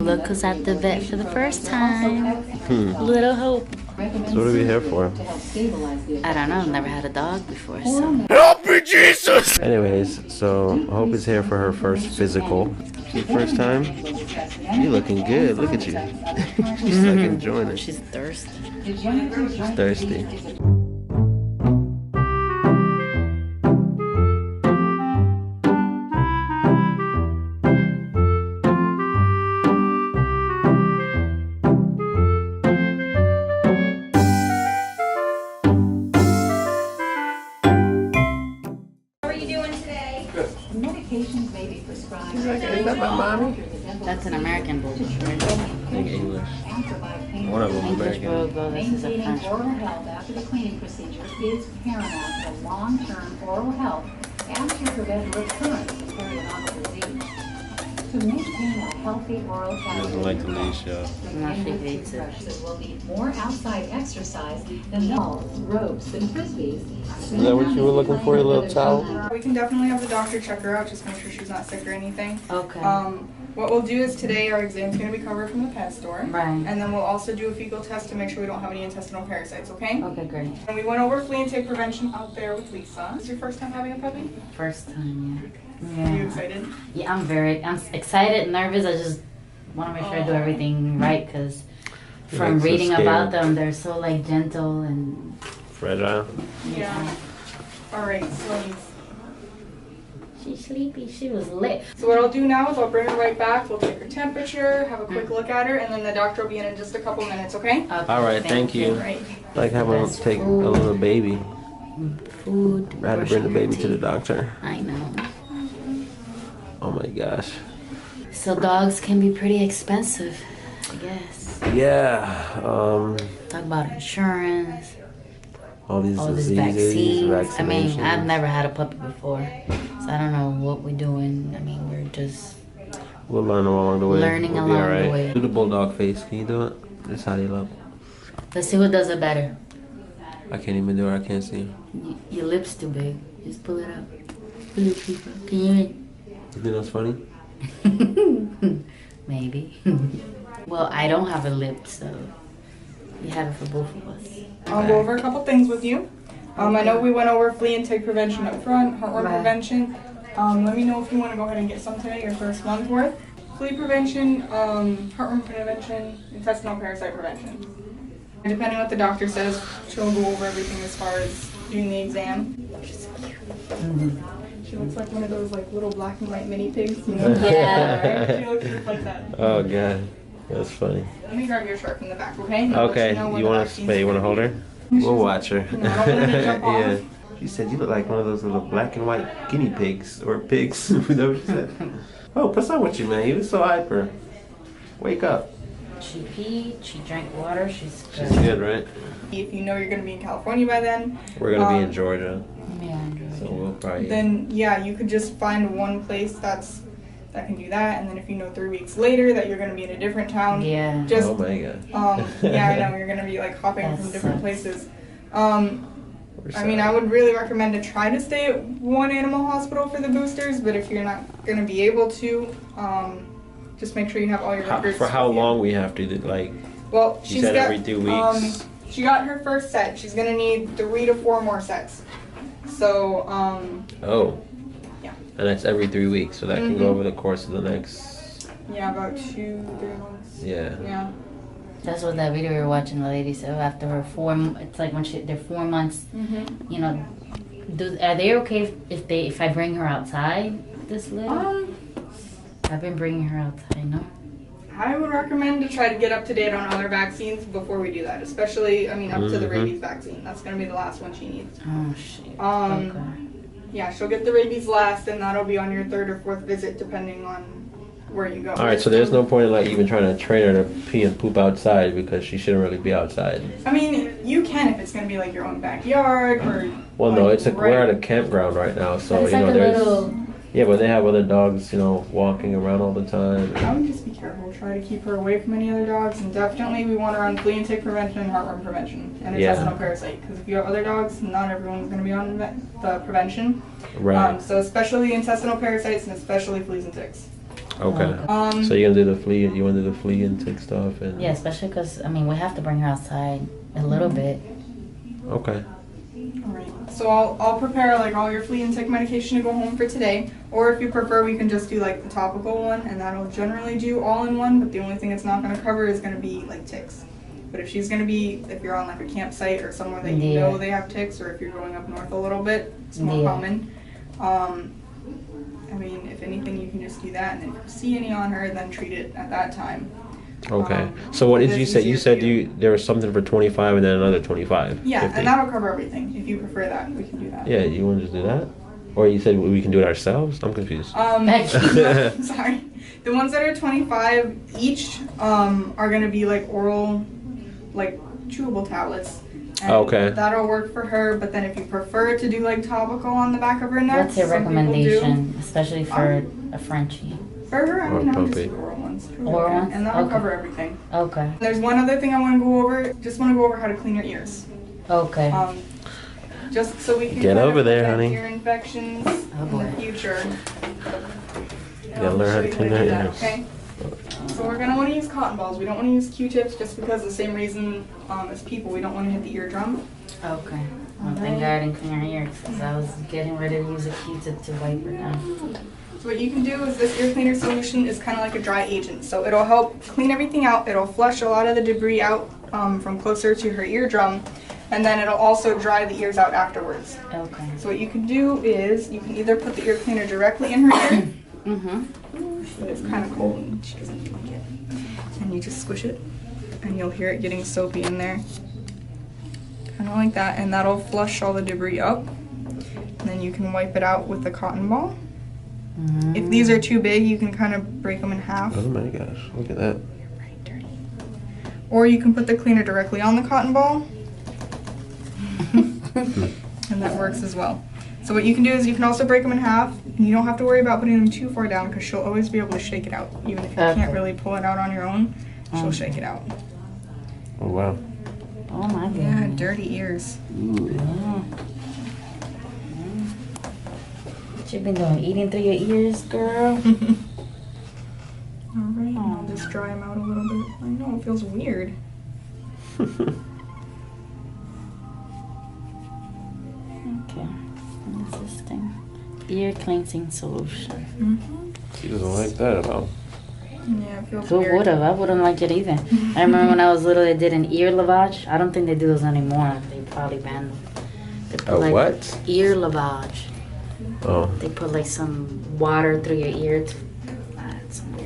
Look who's at the vet for the first time. Little Hope. So what are we here for? I don't know, never had a dog before, so. Help me, Jesus! Anyways, so Hope is here for her first physical. First time? You looking good, look at you. She's like enjoying it. She's thirsty. She's thirsty. Medications may be prescribed. Is that my mommy? That's an American Bulldog, right? I think English. One of them American. Bulldog, this is a French oral health after the cleaning procedure is paramount to long-term oral health and to prevent recurrence of periodontal disease. To maintain a healthy oral She cavity, doesn't like the leash, y'all. No, she hates it. toothbrushes will need more outside exercise than balls, ropes, and frisbees. Is that what you were looking for, your little towel? We can definitely have the doctor check her out, just make sure she's not sick or anything. Okay. What we'll do is today our exam's going to be covered from the pet store. Right. And then we'll also do a fecal test to make sure we don't have any intestinal parasites, okay? Okay, great. And we went over flea and tick prevention out there with Lisa. Is this your first time having a puppy? First time, yeah. Are you excited? Yeah, I'm excited, nervous. I just want to make sure I do everything right, because from Like, so reading scared. about them, they're so like gentle and Fragile. Yeah. Alright, so she's sleepy. She was lit. So what I'll do now is I'll bring her right back, we'll take her temperature, have a quick look at her, and then the doctor will be in just a couple minutes, okay? Okay, Alright, thank you. Right. Like having to take a little baby. Food. I had to bring the baby to the doctor. I know. Oh my gosh. So dogs can be pretty expensive, I guess. Yeah. Talk about insurance, All these all these diseases, vaccines. I mean, I've vaccinations. never had a puppy before, so I don't know what we're doing. I mean, we're just We'll learn along the way. Learning We'll be along the alright. way. Do the bulldog face. Can you do it? That's how they look. let's see who does it better. I can't even do it. I can't see. Your lips too big. Just pull it up. Little people. Can you? You think that's funny? Maybe. Well, I don't have a lip, so you have it for both of us. I'll go over a couple things with you. I know we went over flea and tick prevention up front, heartworm Right. prevention. Let me know if you want to go ahead and get some today, your first month worth. Flea prevention, heartworm prevention, intestinal parasite prevention. And depending on what the doctor says, she'll go over everything as far as doing the exam. She's so cute. She looks like one of those like little black and white mini pigs, you know? Yeah. Right? She looks just like that. Oh god, that's funny. Let me grab your shirt from the back, okay? And I'll let Okay, know when you the want vaccine's to? You want to gonna hold be. her? We'll watch her. No, I don't want her to jump off. Yeah. She said you look like one of those little black and white guinea pigs or pigs. You know what she said? Oh, what's up with you, man? You look so hyper. Wake up. She peed. She drank water. She's good. She's good, right? If you know you're going to be in California by then, We're gonna be in Georgia, Yeah. so we'll probably. then yeah, you could just find one place that can do that, and then if you know 3 weeks later that you're going to be in a different town, Yeah. just Oh my god. yeah, I know you're going to be like hopping That from different sucks. places. We're I mean, sorry. I would really recommend to try to stay at one animal hospital for the boosters, but if you're not going to be able to, just make sure you have all your records. For how with you. long we have to do, like? Well, You she's said got, every 2 weeks. She got her first set. She's gonna need 3 to 4 more sets. So, Oh. Yeah. And that's every 3 weeks, so that can Mhm. go over the course of the next. yeah, about 2-3 months. Yeah. Yeah. That's what that video we were watching. The lady said after her it's like when they're 4 months. Mhm. You know, are they okay if I bring her outside this little? I've been bringing her outside. No. I would recommend to try to get up to date on other vaccines before we do that. Especially, I mean, up to the Mhm. rabies vaccine. That's gonna be the last one she needs. Oh shit. Um, Okay. Yeah, she'll get the rabies last, and that'll be on your 3rd or 4th visit, depending on where you go. All right, so there's no point in like even trying to train her to pee and poop outside because she shouldn't really be outside. I mean, you can if it's gonna be like your own backyard or. Well, no, like, it's we're at a campground right now, so It's you like know a there's. little. Yeah, but they have other dogs, you know, walking around all the time. I would just be careful. Try to keep her away from any other dogs, and definitely we want her on flea and tick prevention and heartworm prevention and Yeah. intestinal parasite. Because if you have other dogs, not everyone's going to be on the prevention. Right. So especially intestinal parasites and especially fleas and ticks. Okay. So you're gonna do the flea? You want to do the flea and tick stuff? And Yeah, especially because, I mean, we have to bring her outside a little bit. Okay. Alright, so I'll prepare like all your flea and tick medication to go home for today. Or if you prefer, we can just do like the topical one, and that'll generally do all in one, but the only thing it's not going to cover is going to be like ticks. But if she's going to be, if you're on like a campsite or somewhere that you know they have ticks, or if you're going up north a little bit, it's more common. I mean, if anything, you can just do that, and then if you see any on her, then treat it at that time. Okay. So what did you say? You said there was something for 25 and then another 25. Yeah, 50. and that'll cover everything. If you prefer that, we can do that. Yeah, you want to just do that? Or you said we can do it ourselves? I'm confused. Sorry. The ones that are 25 each are going to be like oral, like chewable tablets. And okay. That'll work for her, but then if you prefer to do like topical on the back of her neck, what's your recommendation, especially for a Frenchie? For her, I mean, I'll just do oral ones. Oral ones? And that'll cover everything. Okay. There's one other thing I want to go over. Just want to go over how to clean your ears. Okay. Just so we can get over there, prevent honey. Ear infections in the future. You gotta learn how to clean your ears. Okay. So we're gonna want to use cotton balls. We don't want to use Q-tips just because the same reason as people. We don't want to hit the eardrum. Okay. Well, thank God I didn't clean her ears because I was getting ready to use a Q-tip to wipe her down. So what you can do is this ear cleaner solution is kind of like a dry agent. So it'll help clean everything out. It'll flush a lot of the debris out from closer to her eardrum. And then it'll also dry the ears out afterwards. Okay. So what you can do is you can either put the ear cleaner directly in her ear. But it's kind of cold and she doesn't like it. And you just squish it and you'll hear it getting soapy in there. Kind of like that, and that'll flush all the debris up. And then you can wipe it out with the cotton ball. If these are too big, you can kind of break them in half. Oh my gosh, look at that. You're right, dirty. Or you can put the cleaner directly on the cotton ball. And that works as well. So what you can do is you can also break them in half. And you don't have to worry about putting them too far down because she'll always be able to shake it out. Even if you can't really pull it out on your own, she'll shake it out. Oh wow. Oh my God. Yeah, dirty ears. What you been doing? Eating through your ears, girl? Alright, I'll just dry them out a little bit. I know, it feels weird. Okay. What is this thing? Ear cleansing solution. She doesn't like that at all. Yeah, it feels Who weird. would have? I wouldn't like it either. I remember when I was little, they did an ear lavage. I don't think they do those anymore. They probably banned them. They put, like, what? Ear lavage. Oh. They put like some water through your ear.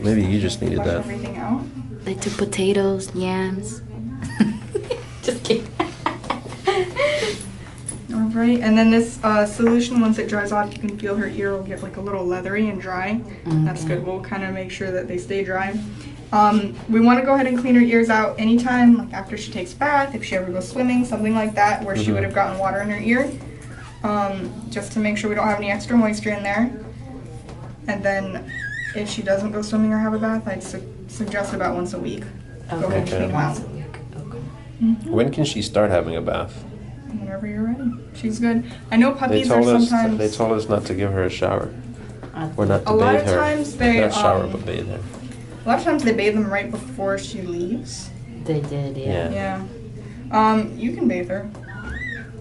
Maybe you just needed Flush that. everything out. They took potatoes, yams. Just kidding. Alright, and then this solution, once it dries off, you can feel her ear will get like a little leathery and dry. That's good. We'll kind of make sure that they stay dry. We want to go ahead and clean her ears out anytime, like after she takes a bath, if she ever goes swimming, something like that, where she would have gotten water in her ear. Just to make sure we don't have any extra moisture in there. And then if she doesn't go swimming or have a bath, I'd suggest about once a week. Go ahead and clean them out. When can she start having a bath? Whenever you're ready. She's good. I know They puppies are told us. sometimes... They told us not to give her a shower. Or not to A lot bathe of her. times they, Not shower, but bathe her. A lot of times they bathe them right before she leaves. They did, yeah. Yeah. You can bathe her.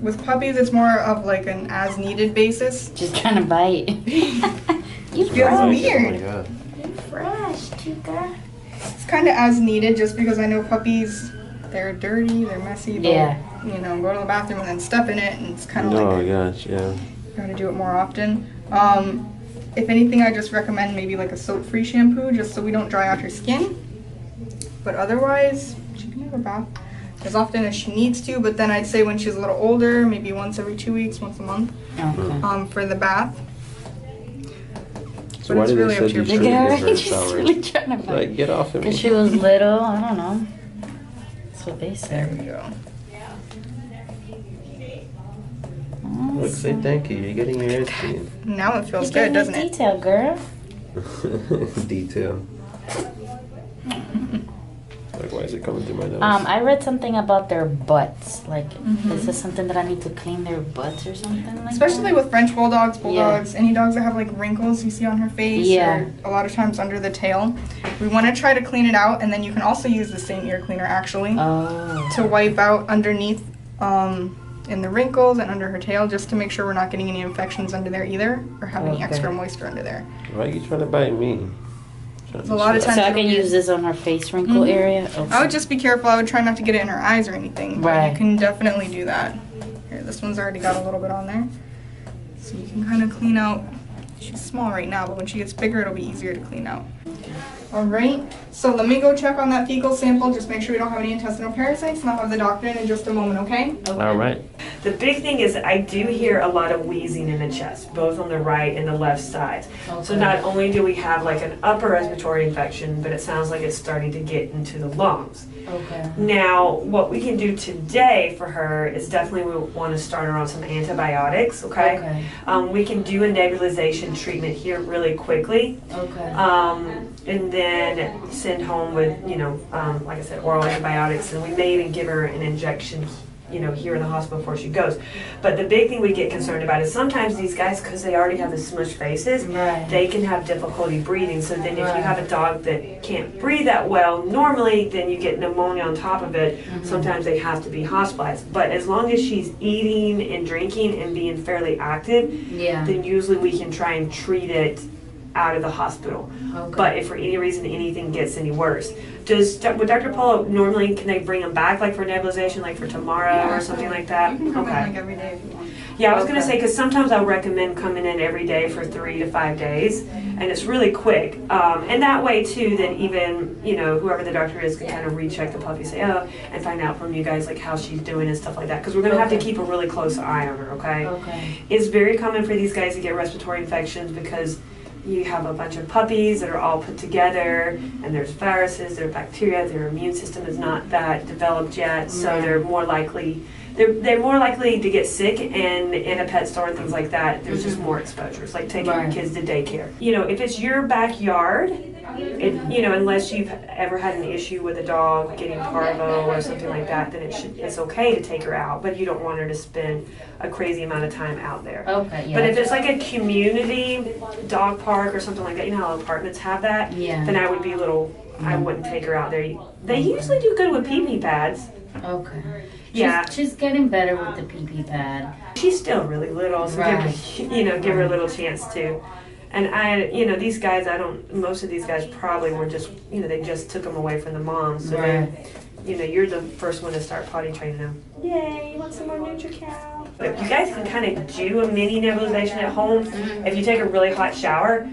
With puppies, it's more of like an as-needed basis. Just trying to bite. You feels Oh weird. my God. fresh, chica. It's kind of as needed, just because I know puppies, they're dirty, they're messy. They'll, you know, go to the bathroom and then step in it, and it's kind of like... Oh gosh, yeah. You gotta do it more often. If anything, I just recommend maybe like a soap-free shampoo, just so we don't dry out her skin. But otherwise, she can have a bath as often as she needs to, but then I'd say when she's a little older, maybe once every 2 weeks, once a month, for the bath. So But why it's did really they up say to your you preference. shouldn't give her a She's shower? really trying to bite. Like, get off of me. Because she was little, I don't know. That's what they There said. we go. Look, say thank you. You're getting your ears clean. Now it feels You're good, doesn't it? detail, girl. Detail. Like, why is it coming through my nose? I read something about their butts. Like, is this something that I need to clean their butts or something like Especially that? with French bulldogs, any dogs that have like wrinkles you see on her face, or a lot of times under the tail. We want to try to clean it out, and then you can also use the same ear cleaner actually to wipe out underneath in the wrinkles and under her tail, just to make sure we're not getting any infections under there either, or have any extra moisture under there. Why are you trying to bite me? A lot of times. So I can use this on her face wrinkle area? Okay. I would just be careful. I would try not to get it in her eyes or anything. But you can definitely do that. Here, this one's already got a little bit on there. So you can kind of clean out. She's small right now, but when she gets bigger, it'll be easier to clean out. All right, so let me go check on that fecal sample. Just make sure we don't have any intestinal parasites, and I'll have the doctor in just a moment, okay? All right. The big thing is I do hear a lot of wheezing in the chest, both on the right and the left sides. So not only do we have like an upper respiratory infection, but it sounds like it's starting to get into the lungs. Okay. Now, what we can do today for her is definitely we want to start her on some antibiotics, okay? We can do a nebulization treatment here really quickly. And then send home with, like I said, oral antibiotics, and we may even give her an injection, here in the hospital before she goes. But the big thing we get concerned about is sometimes these guys, because they already have the smushed faces, they can have difficulty breathing. So then if you have a dog that can't breathe that well, normally then you get pneumonia on top of it. Sometimes they have to be hospitalized. But as long as she's eating and drinking and being fairly active, then usually we can try and treat it out of the hospital. But if for any reason anything gets any worse, would Dr. Paulo normally, can they bring them back like for nebulization, like for tomorrow or something like that? You can come in like every day if you want. Yeah, I was going to say, because sometimes I'll recommend coming in every day for 3 to 5 days, and it's really quick. And that way, too, that even, whoever the doctor is can kind of recheck the puppy, say, and find out from you guys, like, how she's doing and stuff like that. Because we're going to have to keep a really close eye on her, okay? It's very common for these guys to get respiratory infections because you have a bunch of puppies that are all put together, and there's viruses, there's bacteria, their immune system is not that developed yet, so they're more likely to get sick, and in a pet store and things like that, there's just more exposures, like taking your kids to daycare. If it's your backyard, unless you've ever had an issue with a dog getting parvo or something like that, then it's okay to take her out, but you don't want her to spend a crazy amount of time out there. But if it's like a community dog park or something like that, how apartments have that, then I would be I wouldn't take her out there. They usually do good with pee-pee pads. She's getting better with the pee-pee pad. She's still really little, so give her a little chance to. And these guys, most of these guys probably were just, they just took them away from the mom. So then, you're the first one to start potty training them. Yay, you want some more NutriCal? But you guys can kind of do a mini nebulization at home. If you take a really hot shower,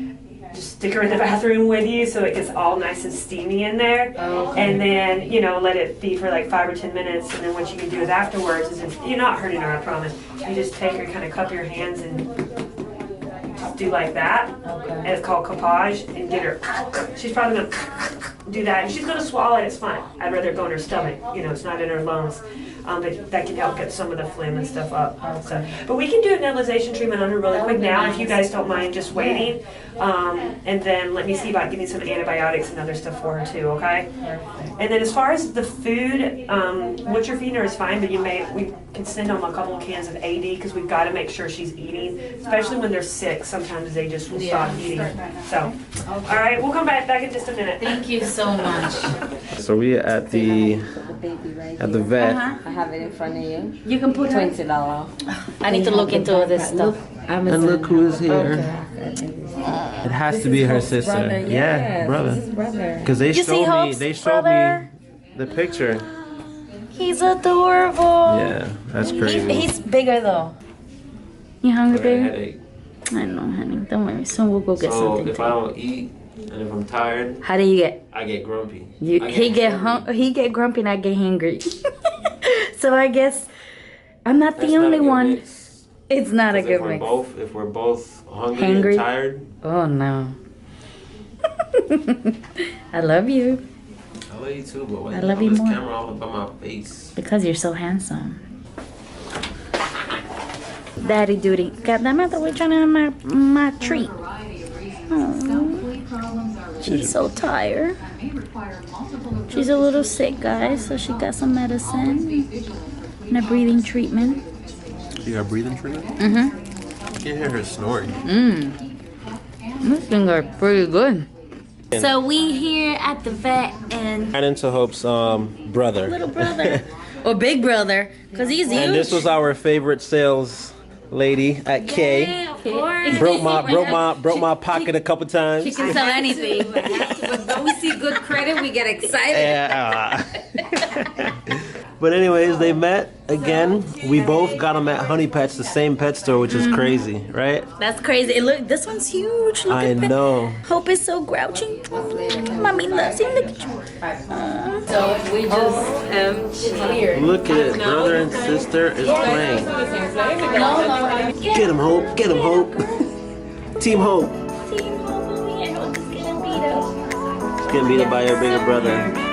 just stick her in the bathroom with you so it gets all nice and steamy in there. And then, let it be for like 5 or 10 minutes. And then what you can do is afterwards, you're not hurting her, I promise. You just take her, kind of cup your hands and just do like that. And it's called cuppage, and get her. She's probably going to do that. And she's going to swallow it, it's fine. I'd rather go in her stomach. It's not in her lungs. But that can help get some of the phlegm and stuff up. But we can do a nebulization treatment on her really quick now if you guys don't mind just waiting. And then let me see about getting some antibiotics and other stuff for her too, okay? And then as far as the food, what you're feeding her is fine, but we can send them a couple of cans of AD because we've got to make sure she's eating, especially when they're sick. Sometimes they just will stop eating. So, all right, we'll come back in just a minute. Thank you so much. So we at the vet. I have it in front of you. You can put $20. I need to look into all this stuff. And look who is here. It has to be her sister. Brother. Yeah, brother. This is brother. Because they showed me the picture. He's adorable. Yeah, that's crazy. He's bigger though. You hungry, I baby? headache. I know, honey. Don't worry. Soon we'll go get something. So if I don't eat and if I'm tired, how do you get? I get grumpy. He get grumpy and I get hungry. So I guess I'm not the only one. Mix. It's not a good mix. If we're both hungry and tired. Oh no. I love you. I love you too, but why I love you more. Camera all about my face. Because you're so handsome. Daddy duty. God damn it, we're trying to my treat. Oh. She's so tired. She's a little sick, guys, so she got some medicine and a breathing treatment. She got breathing treatment? Mm-hmm. You can hear her snoring. These things are pretty good. So we here at the vet and Right into Hope's brother. little brother or big brother, cause he's huge. And this was our favorite sales lady at K. Yeah, of course. Broke my pocket a couple times. She can sell anything. When we see good credit, we get excited. Yeah. But anyways, they met again. We both got them at Honey Pets, the same pet store, which is crazy, right? That's crazy. Look, this one's huge. Look I at that. know. Hope is so grouchy. Mommy loves him. Look at you. So we just cheered. Look at it, brother and sister is playing. Get him, Hope. Get him, Hope. Team Hope. Team Hope over here. Hope is getting beat up. She's getting beat up by her bigger brother.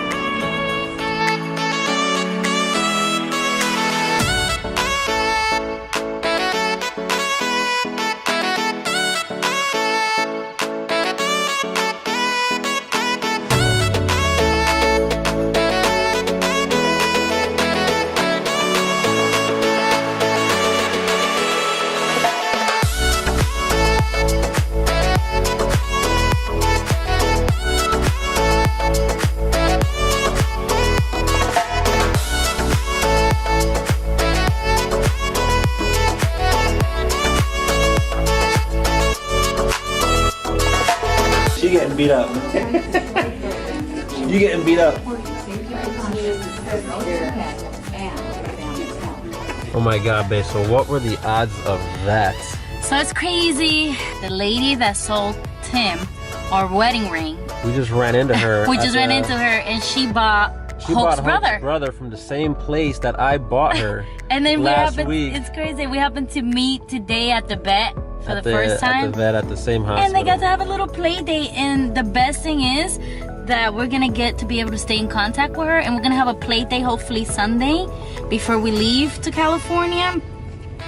She getting beat up. You getting beat up. Oh my god, babe. So what were the odds of that? So it's crazy. The lady that sold Tim our wedding ring, We just ran into her. we just ran into her and she bought Hope's brother. brother from the same place that I bought her. And then last week. it's crazy. We happened to meet today at the vet for At the first At time. the vet at the same hospital. And they got to have a little play date. And the best thing is that we're gonna get to be able to stay in contact with her, and we're gonna have a play date hopefully Sunday before we leave to California.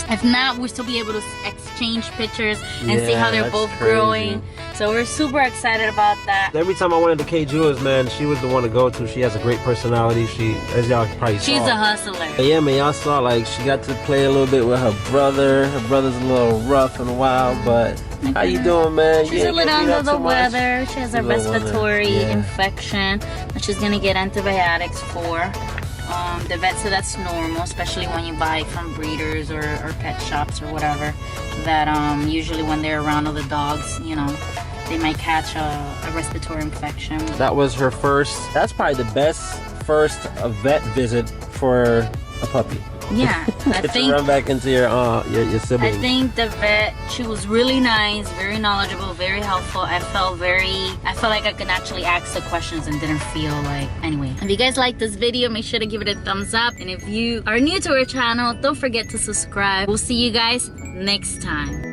If not, we'll still be able to exchange pictures and see how they're that's both crazy. growing. So we're super excited about that. Every time I went into K Jewelers, man, she was the one to go to. She has a great personality. She, as y'all probably saw. She's a hustler. But yeah, man, y'all saw, like, she got to play a little bit with her brother. Her brother's a little rough and wild, but how you doing, man? She's a little under the weather. She has a Little weather, respiratory yeah. infection that she's gonna get antibiotics for. The vet said that's normal, especially when you buy from breeders or pet shops or whatever. That usually when they're around other dogs, you know, they might catch a respiratory infection. That was her first. That's probably the best first vet visit for a puppy. Yeah, I To think. run back into your sibling. I think the vet, she was really nice, very knowledgeable, very helpful. I felt like I could actually ask the questions and didn't feel like, anyway. If you guys like this video, make sure to give it a thumbs up. And if you are new to our channel, don't forget to subscribe. We'll see you guys next time.